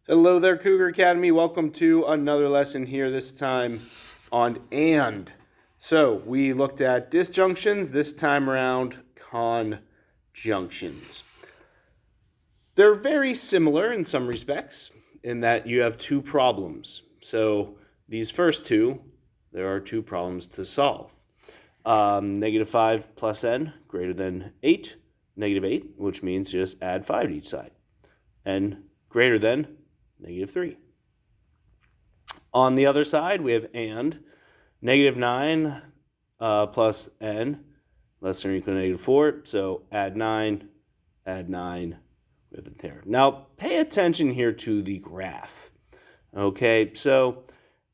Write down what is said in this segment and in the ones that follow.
Hello there, Cougar Academy. Welcome to another lesson here, this time on and. So we looked at disjunctions, this time around conjunctions. They're very similar in some respects in that you have two problems. So these first two, there are two problems to solve. -5 plus n greater than 8, -8, which means just add 5 to each side. N greater than -3. On the other side, we have and. -9 plus n less than or equal to -4. So add 9 with it there. Now, pay attention here to the graph. Okay, so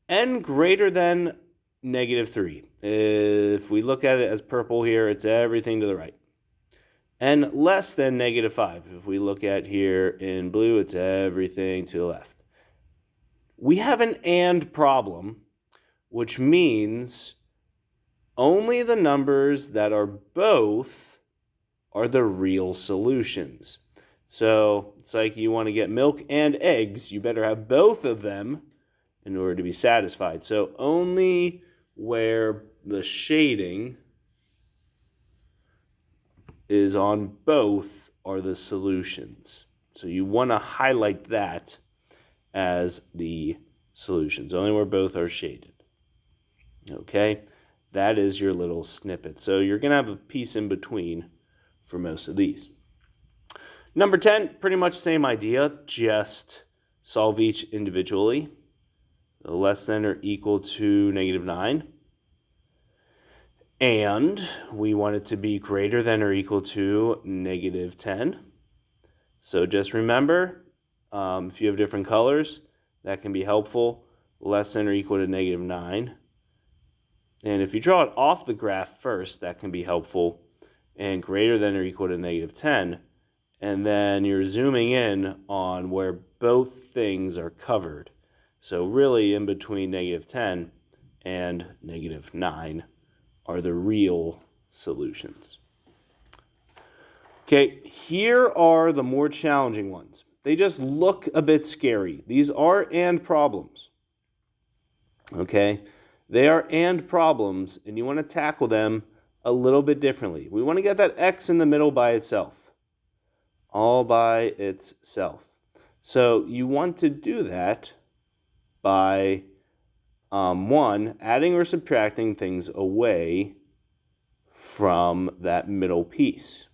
n greater than -3. If we look at it as purple here, it's everything to the right. And less than -5. If we look at here in blue, it's everything to the left. We have an and problem, which means only the numbers that are both are the real solutions. So it's like you want to get milk and eggs. You better have both of them in order to be satisfied. So only where the shading is on both are the solutions. So you want to highlight that as the solutions, only where both are shaded. Okay, that is your little snippet. So you're going to have a piece in between for most of these. Number 10, pretty much same idea, just solve each individually. So less than or equal to -9. And we want it to be greater than or equal to -10. So just remember, if you have different colors, that can be helpful. Less than or equal to -9. And if you draw it off the graph first, that can be helpful. And greater than or equal to -10. And then you're zooming in on where both things are covered. So really in between -10 and -9 are the real solutions. Okay, here are the more challenging ones. They just look a bit scary. These are and problems. Okay, they are and problems, and you want to tackle them a little bit differently. We want to get that x in the middle by itself. All by itself. So you want to do that by, one, adding or subtracting things away from that middle piece.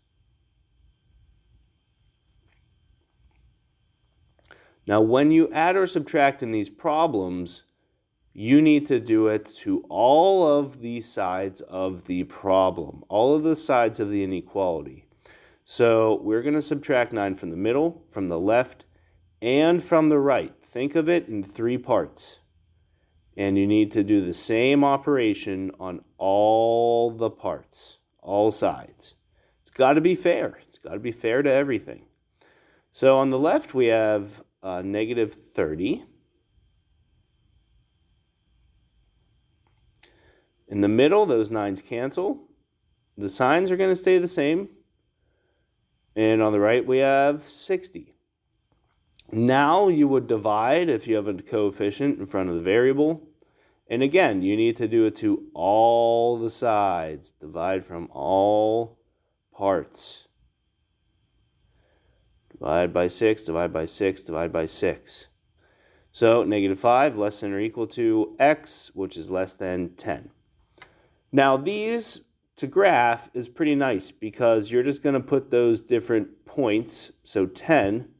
Now, when you add or subtract in these problems, you need to do it to all of the sides of the problem, all of the sides of the inequality. So we're going to subtract 9 from the middle, from the left, and from the right. Think of it in 3 parts. And you need to do the same operation on all the parts, all sides. It's got to be fair. It's got to be fair to everything. So on the left, we have -30. In the middle, those 9s cancel. The signs are going to stay the same. And on the right, we have 60. Now you would divide if you have a coefficient in front of the variable. And again, you need to do it to all the sides. Divide from all parts. Divide by 6, divide by 6, divide by 6. So -5 less than or equal to x, which is less than 10. Now these to graph is pretty nice because you're just going to put those different points. So 10,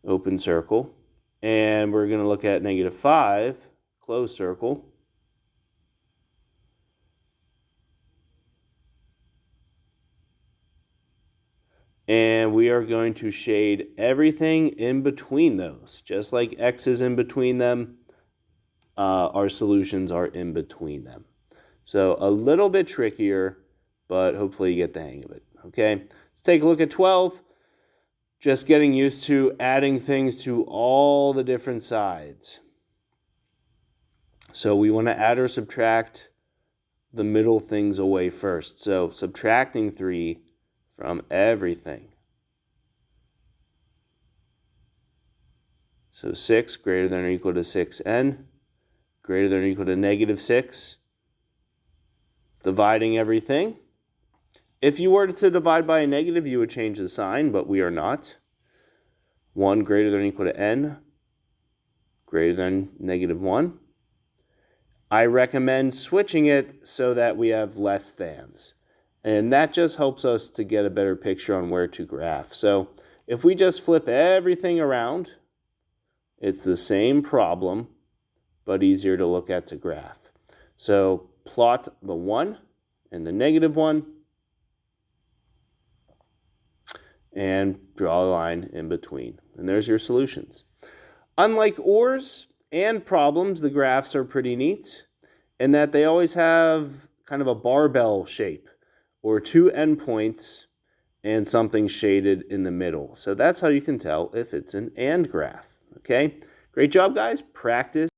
open circle. And we're going to look at -5, closed circle. And we are going to shade everything in between those. Just like x is in between them, our solutions are in between them. So a little bit trickier, but hopefully you get the hang of it. Okay, let's take a look at 12. Just getting used to adding things to all the different sides. So we want to add or subtract the middle things away first. So subtracting 3 from everything. So 6 greater than or equal to 6n, greater than or equal to negative 6. Dividing everything. If you were to divide by a negative, you would change the sign, but we are not. 1 greater than or equal to n, greater than negative 1. I recommend switching it so that we have less thans. And that just helps us to get a better picture on where to graph. So if we just flip everything around, it's the same problem, but easier to look at to graph. So plot the 1 and the negative 1, and draw a line in between. And there's your solutions. Unlike ORs and problems, the graphs are pretty neat in that they always have kind of a barbell shape, or two endpoints and something shaded in the middle. So that's how you can tell if it's an AND graph. Okay? Great job, guys. Practice.